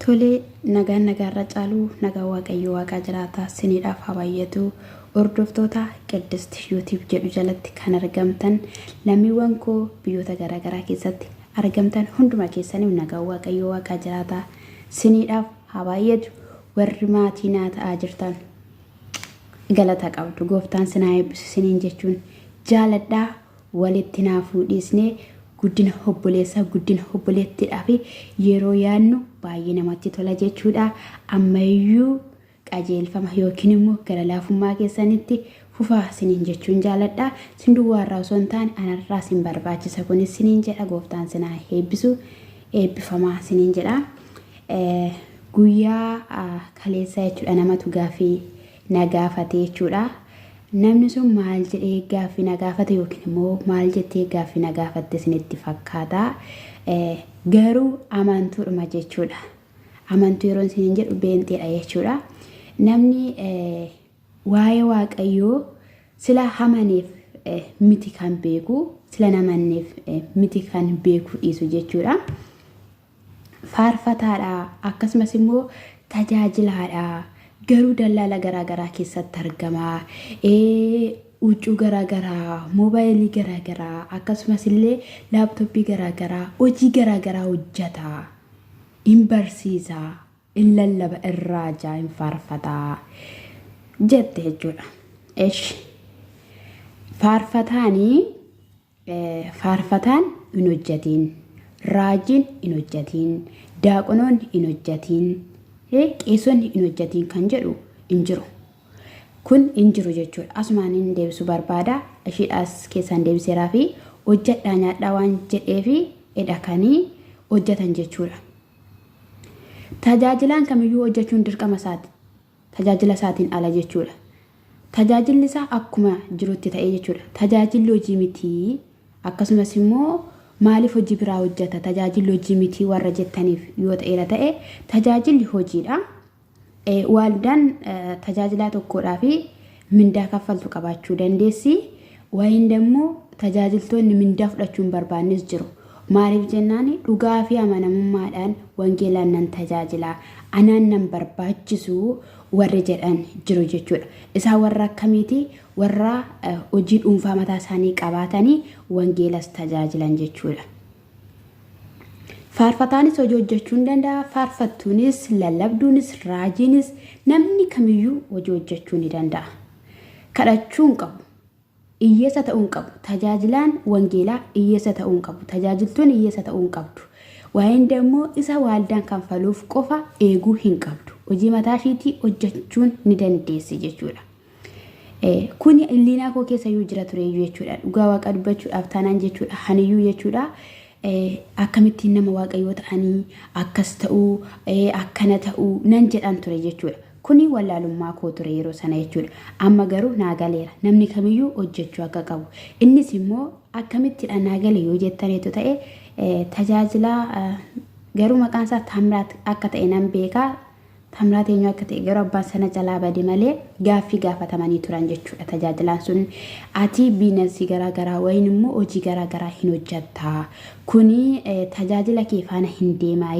Tole nagaan nagaarra caaluu nagaa waaqayyo waaqaa jiraata siniidhaaf habaayatu hordoftoota Qiddist YouTube jedhu jalatti kan argamtan lammiiwwan koo biyyoota garaagaraa keessatti argamtan hunduma keessaniif nagaa waaqayyo waaqaa jiraata siniidhaaf habaayatu warri maatii naa ta'aa jirtan galata qabdu gooftaan sinaa eebbisu siniin jechuun jaaladhaa walitti naa fuudhiisnee guddina obboleettiidhaa fi yeroo yaannu baay'ee namatti tola jechuudha. Ammayyuu qajeelfama yookiin immoo gara laafummaa keessanitti fufaa siniin jechuun jaaladha. Sinduwaarraa osoo hin taane anarraa sin barbaachisa kunis siniin jedha gooftaan sinaa eebbisu eebbifamaa siniin jedha. Guyyaa kaleessa jechuudha namatu gaafii na gaafate jechuudha. Namni sun maal jedhee gaaffii na gaafate yookiin immoo maal jettee gaaffii na gaafatte isinitti fakkaata. Garuu amantuudhuma jechuudha. Amantuu yeroo isiniin jedhu beenteedha jechuudha. Namni waa'ee waaqayyoo sila amaneef miti kan beeku sila namanneef miti kan beeku dhiisu jechuudha. Faarfataadha akkasumas immoo tajaajilaadha. Garuu dallaala garaagaraa keessatti argama. Huccuu garaagaraa, moobaayilii garaagaraa, akkasumas illee laaptooppii garaagaraa, hojii garaagaraa hojjeta. Hin barsiisa, hin lallaba, hin raajaa, hin faarfataa jette jechuudha. Faarfataan hin hojjetiin, raajiin hin hojjetiin, daaqonoonni hin hojjetiin. Qeessonni hin hojjetiin kan jedhu hin jiru. Kun hin jiru jechuudha. Asumaan hin deebisu barbaada. Ishiidhaas keessaan deebiseeraa fi hojjedhaa nyaadhaa waan jedhee fi hidhakanii hojjetan jechuudha. Tajaajilaan kamiyyuu hojjechuun dirqama isaati. Tajaajila isaatiin ala jechuudha. Tajaajilli isaa akkuma jirutti ta'ee jechuudha. Tajaajilli hojii mitii akkasumas immoo maaliif hojii biraa hojjeta tajaajilli hojii mitii warra jettaniif yoo ta'e tajaajilli hojiidha. Waldaan tajaajilaa tokkodhaa fi mindaa kaffaltu qabaachuu dandeessi. Wayin immoo tajaajiltoonni mindaa fudhachuun barbaannis jiru. Maaliif jennaan dhugaa fi amanamummaadhaan wangeelaan nan tajaajilaa anaan nan barbaachisu warri jedhan jiru jechuudha. Isaan warra akkamiiti warra hojii dhuunfaa mataa isaanii qabaatanii wangeelas tajaajilan jechuudha. Faarfataanis hojii hojjechuu hin danda'a. Faarfattuunis, lallabduunis, raajiinis namni kamiyyuu hojii hojjechuu ni danda'a. Kadhachuu hin qabu. Hiyyeessa ta'uu hin qabu. Tajaajilaan wangeelaa hiyyeessa ta'uu hin qabu. Tajaajiltoonni hiyyeessa ta'uu hin qabdu. Waa'een immoo isa waldaan kanfaluuf qofa eeguu hin qabdu. Hojii mataa ishiitii hojjechuun ni dandeessi jechuudha. Kuni illiinaa koo keessayyuu jira tureyyuu jechuudha. Dhugaa waaqa dubbachuudhaaf taanaan jechuudha. Haniyyuu jechuudha. Akkamittiin nama waaqayyoo ta'anii akkas ta'uu akkana ta'uu nan jedhan ture jechuudha. Kuni wallaalummaa koo ture yeroo sana jechuudha. Amma garuu naa galeera. Namni kamiyyuu hojjechuu akka qabu. Innis immoo akkamittiidha naa gale yoo jettaniitu ta'e tajaajilaa garuu maqaan isaa Tamraat akka ta'e nan beekaa. Tamraat eenyu akka ta'e garuu abbaan sana jalaa bade malee gaaffii gaafatamanii turan jechuudha. Tajaajilaan sun ati biizinasii garaagaraa wayin immoo hojii garaagaraa hin hojjettaa. Kuni tajaajila kee faana hin deemaa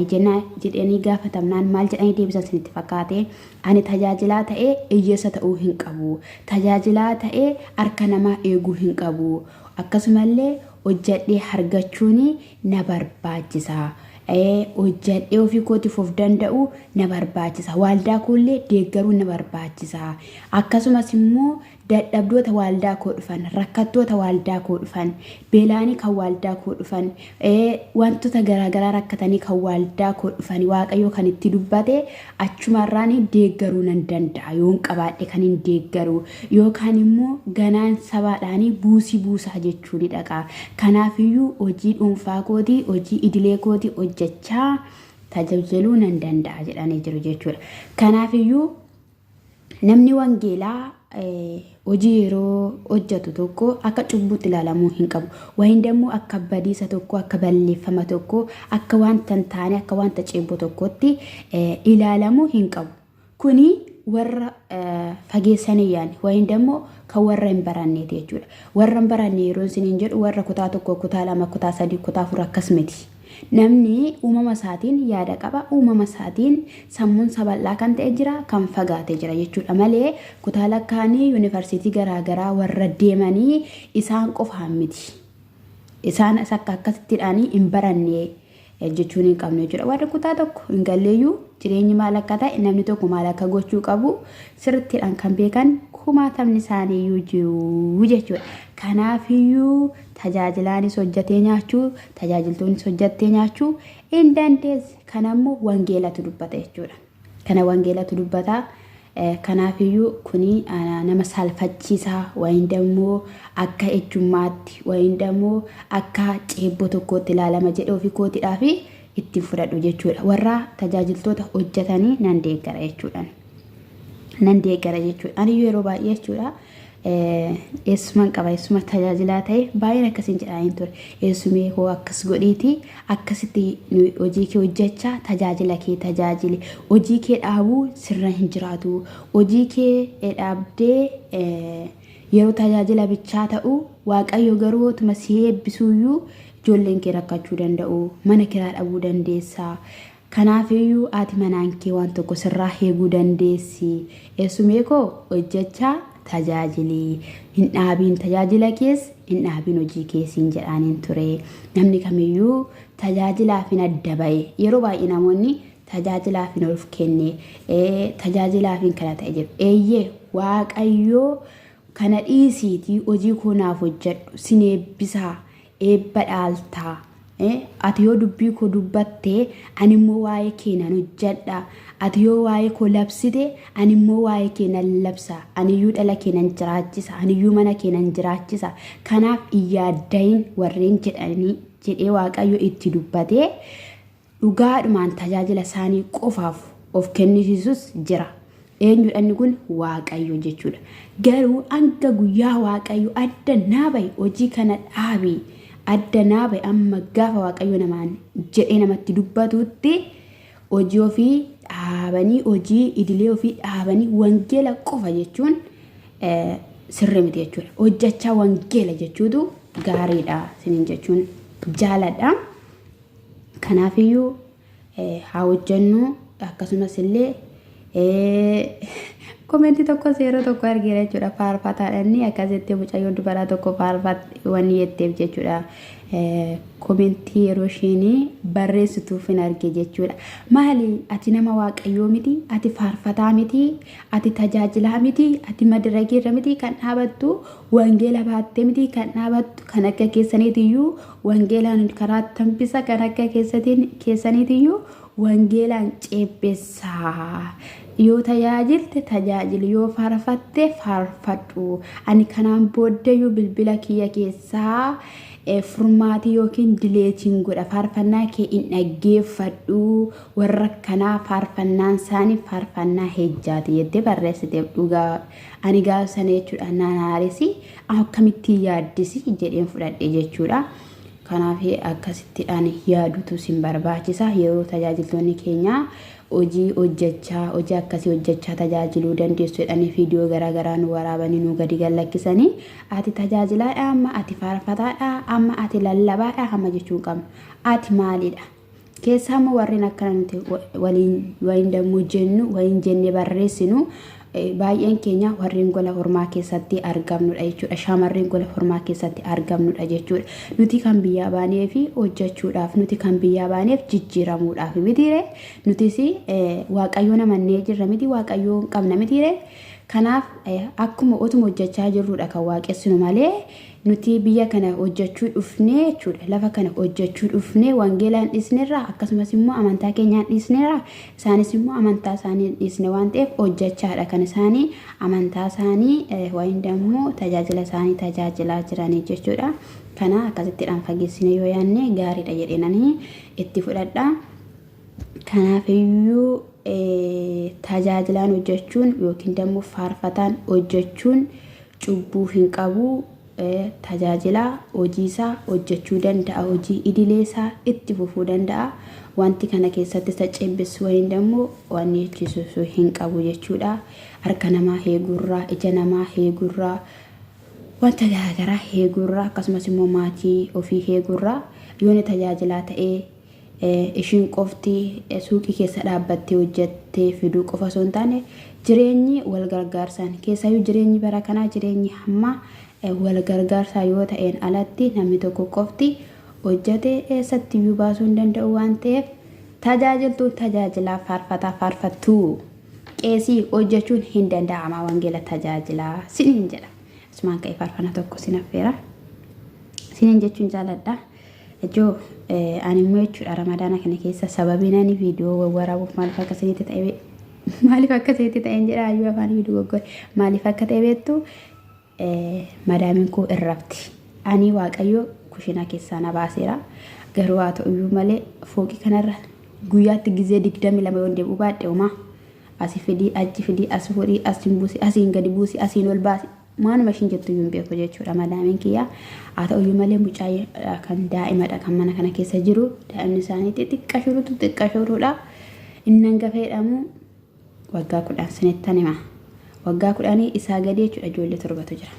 jedhanii gaafatamnaan maal jedhanii deebisan isinitti fakkaate ani tajaajilaa ta'ee hiyyeessa ta'uu hin qabu. Tajaajilaa ta'ee harka namaa eeguu hin qabu. Akkasumallee hojjedhee argachuun na barbaachisa. Hojjedhee ofii kootiif of danda'u na barbaachisa. Waldaa koollee deeggaruu na barbaachisa. Akkasumas immoo dadhabdoota waldaa koo dhufan, rakkattoota waldaa koo dhufan, beelaanii kan waldaa koo dhufan, wantoota garaagaraa rakkatanii kan waldaa koo dhufan waaqayyo kan itti dubbate achumarraan deeggaruu nan danda'a. Yoon qabaadhe kan hin deeggaru yookaan immoo ganaan sabaadhaanii buusii buusaa jechuun dhaqa. Kanaafiyyuu hojii dhuunfaa kootii, hojii idilee kootii hojjechaa tajaajiluu nan danda'a jedhanii jiru jechuudha. Kanaafiyyuu namni wangeelaa hojii yeroo hojjetu tokko akka cubbutti ilaalamuu hin qabu. Wayin immoo akka badiisa tokko, akka balleeffama tokko, akka wanta hin taane, akka wanta ceeboo tokkotti ilaalamuu hin qabu. Kuni warra fageessanii yaani wayin immoo kan warra hin baranneeti jechuudha. Warra hin baranne yeroo isiniin jedhu warra kutaa tokko, kutaa lama, kutaa sadii, kutaa afur akkas miti. namni uumama isaatiin yaada qaba, uumama isaatiin sammuun sabal'aa kan ta'e jira, kan fagaate jira jechuudha malee kutaa lakkaanii yuunivarsiitii garaagaraa warra deemanii isaan qofaan miti. Isaan akka akkasittidhaanii hin baranne jechuun hin qabne jechuudha. Warri kutaa tokko hin galleeyyuu jireenyi maal akka ta'e namni tokko maal akka gochuu qabu sirriittidhaan kan beekan kumaatamni isaaniiyyuu jiru jechuudha. Kanaafiyyuu tajaajilaanis hojjetee nyaachuu, tajaajiltoonnis hojjettee nyaachuu hin dandeessi. Kanammoo wangeelatu dubbata jechuudha. Kana wangeelatu dubbata. Kanaafiyyuu kuni nama salphachiisaa wayindammoo akka ejjummaatti wayindammoo akka ceebbo tokkootti ilaalama jedhee ofii kootiidhaaf itti fudhadhu jechuudha. Warra tajaajiltoota hojjetanii nan deeggara jechuudha. Nan deeggara jechuudha. Ani yeroo baay'ee jechuudha. Eessumaan qaba eessuma tajaajilaa ta'e baay'een akkasiin jedhaan ture. Eessumee koo akkas godhiiti akkasitti hojii kee hojjechaa tajaajila kee tajaajile. Hojii kee dhaabuu sirra hin jiraatu. Hojii kee dhaabdee yeroo tajaajila bichaa ta'u Waaqayyo garuu otuma si eebbisuuyyuu ijoolleen kee rakkachuu danda'u. Mana kiraa dhabuu dandeessa. Kanaafiyyuu ati manaan kee waan tokko sirraa eeguu dandeessi. Eessumee koo hojjechaa tajaajilii hin dhaabiin tajaajila kees hin dhaabiin hojii keessiin jedhaaniin ture. Namni kamiyyuu tajaajilaaf hin adda ba'e. Yeroo baay'ee namoonni tajaajilaaf hin of kenne tajaajilaaf hin kana ta'e jedhu. Eeyyee Waaqayyoo kana dhiisiitii hojii koo naaf hojjedhu sin eebbisaa eebba dhaaltaa. Ati yoo dubbii koo dubbattee ani immoo waa'ee kee nan hojjedha. Ati yoo waa'ee koo labsite ani immoo waa'ee kee nan labsa. Aniyyuu dhala kee nan jiraachisa. Aniyyuu mana kee nan jiraachisa. Kanaaf iyyaaddayin warreen jedhanii jedhee Waaqayyo itti dubbatee dhugaadhumaan tajaajila isaanii qofaaf of kennisiisus jira. Eenyudha inni kun? Waaqayyo jechuudha. Garuu hanga guyyaa Waaqayyo adda naa ba'i hojii kana dhaabi. Adda naa ba'i amma gaafa Waaqayyo namaan jedhee namatti dubbatutti hojii ofii dhaabanii hojii idilee ofii dhaabanii wangeela qofa jechuun sirrii miti jechuudha. Hojjechaa wangeela jechuutu gaariidha sinin jechuun jaaladha. Kanaafiyyuu haa hojjennu akkasumas illee komentii tokko seera tokko argeera jechuudha. Faarfataadhaan akkasitti mucayyoo dubaraa tokko faarfatanii jetteef jechuudha. Komentii yeroo isheen barreessituuf hin arge jechuudha. Maali ati nama Waaqayyoo miti, ati faarfataa miti, ati tajaajilaa miti, ati madirageerra miti kan dhaabattu wangeela baattee miti kan dhaabattu kan akka keessaniitiyyuu wangeelaan karaa tambisa kan akka keessaniitiyyuu wangeelaan ceebbeessaa. Yoo tajaajilte tajaajilu, yoo faarfatte faarfadhu. Ani kanaan booddeyyuu bilbila kiyya keessaa furmaatii yookiin dileetiin godha. Faarfannaa kee hin dhaggeeffadhu. Warra kanaa faarfannaan isaanii faarfannaa hejjaati jettee barreessiteef dhugaa. Ani gaafa sana jechuudha naanaaressi akkamitti yaaddisi jedheen fudhadhe jechuudha. Kanaaf akkasittidhaan yaadutu sin barbaachisa. Yeroo tajaajiltoonni keenya hojii hojjechaa hojii akkasii hojjechaa tajaajiluu dandeessu jedhanii viidiyoo garaagaraa nu waraabanii nu gadi gallakkisanii ati tajaajilaadha amma ati faarfataadha amma ati lallabaadha amma jechuun qabnu. Ati maalidha? Keessaa immoo warreen akkana nuti waliin dammoo jennu waliin jennee barreessinu baay'een keenya warreen gola hormaa keessatti argamnudha jechuudha. Shamarreen gola hormaa keessatti argamnudha jechuudha. Nuti kan biyyaa baanee fi hojjechuudhaaf nuti kan biyyaa baaneef jijjiiramuudhaaf mitiire nutis Waaqayyoo namannee jirra miti Waaqayyoo qabna mitiire. Kanaaf akkuma otuma hojjechaa jirrudha kan waaqessinu malee nuti biyya kana hojjechuu dhufnee jechuudha. Lafa kana hojjechuu dhufnee wangeelaan dhiisneerra akkasumas immoo amantaa keenyaan dhiisneerra isaanis immoo amantaa isaanii dhiisne waan ta'eef hojjechaadha kan isaanii amantaa isaanii wayin dammoo tajaajila isaanii tajaajilaa jiranii jechuudha. Kana akkasittidhaan fageessine yoo yaanne gaariidha jedheenanii itti fudhadha. Kanaafiyyuu tajaajilaan hojjechuun yookiin dammoo faarfataan hojjechuun cubbuu hin qabu. Tajaajila hojiisaa hojjechuu danda'a. Hojii idileesaa itti fufuu danda'a. Wanti kana keessatti isa ceebbisu wayin dammoo waan jechisu hin qabu jechuudha. Harka namaa eegurraa, ija namaa eegurraa, wanta garaagaraa eegurraa akkasumas immoo maatii ofii eegurraa yoo ni tajaajilaa ta'ee ishiin qofti suuqii keessa dhaabbattee hojjettee fiduu qofa osoo hin taane jireenyi wal gargaarsaan keessaayyuu jireenyi bara kanaa jireenyi hamma wal gargaarsaa yoo ta'een alatti namni tokko qofti hojjetee eessatti iyyuu baasuu hin danda'u waan ta'eef tajaajiltuu tajaajilaa faarfataa faarfattuu qeesii hojjechuun hin danda'ama wangeela tajaajilaa siniin jedha. Asumaan ka'ee faarfana tokko sin affeera. Siniin jechuun jaaladha. Ejoo ani immoo jechuudha ramadaana kana keessa sababiin ani viidiyoo waraabuuf maaliif akka ta'etti ta'een jedha ayyuu afaan viidiyoo goggore maaliif akka ta'e beektu madaamin koo irrafti. Ani waaqayyo kushina keessaa na baaseera. Garuu haa ta'uyyuu malee fooqii kanarra guyyaatti gizee 22 yoon deebi'u baadhe uumaa asii fidii achi fidii as fuudhii asiin buusi asiin gadi buusi asiin ol baasi maanuma ishiin jettu iyyuu hin beeku jechuudha madaamin kiyya. Haa ta'uyyuu malee mucaa kan daa'imadha kan mana kana keessa jiru daa'imni isaanii xixiqqashuruudha inni hangafa jedhamu waggaa 10 sinettan hima waggaa 10 isaa gadi jechuudha ijoollee 7tu jira.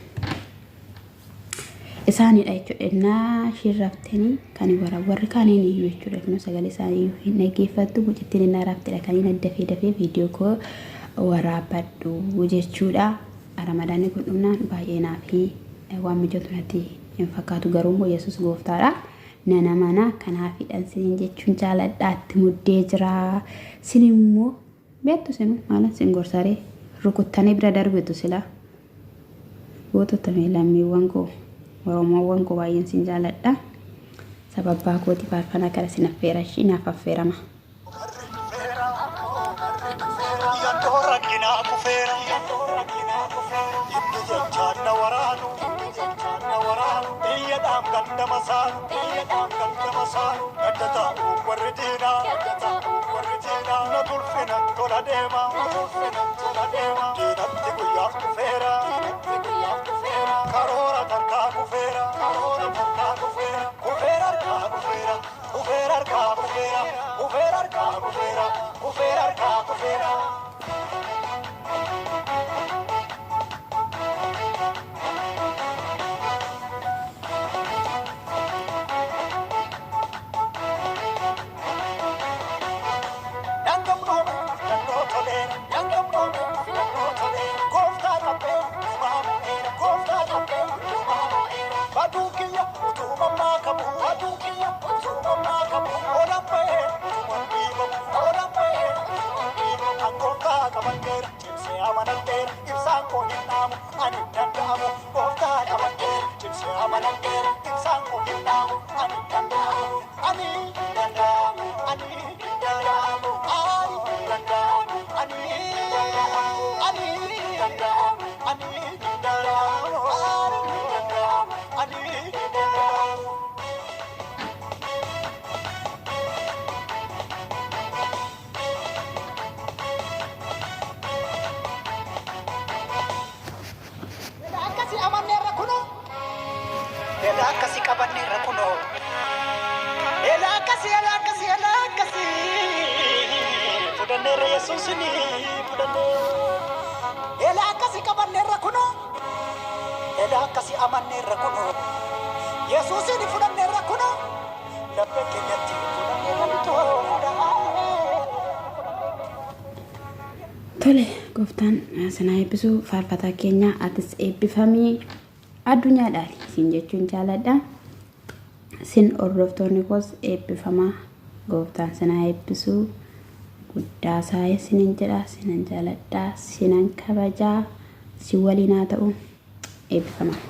Isaanidha jechuudha innaa shirraftanii kan warri kaaniin iyyuu jechuudha kun sagalee isaanii hin dhaggeeffattu mucittiin innaa raftedha kan inni dafee viidiyoo koo waraabadhu jechuudha. Ramadaanni kun dhumnaan baay'ee naaf waan mijatu natti hin fakkaatu garuu immoo Yesuus gooftaadha. Nana mana kanaafidhaan siniin jechuun jaaladhaatti muddee jira. Sin immoo beektu sinu maala sin gorsaree rukuttanii bira darbitu sila gootota lammiiwwan koo Oromoowwan koo baay'een sin jaaladha. Sababbaa kooti faarfana kana sin affeera ishii naaf affeerama. Elakasi kabanne rakuno. Elakasi. Fudanne Yesusini fudanne. Elakasi kabanne rakuno. Elakasi amanne rakuno. Yesusini fudanne rakuno. Labbe kenyatti fudanne rakuno. Tole gooftaan sana eebbisuu faarfataa keenya atis eebbifamii addunyaadhaan sin jechuun jaaladha. Sin hordoftoonni koos eebbifamaa gooftaan sana eebbisuu guddaa isaa sinin jedha sinan jaaladha sinan kabajaa si waliin haa ta'u eebbifamaa.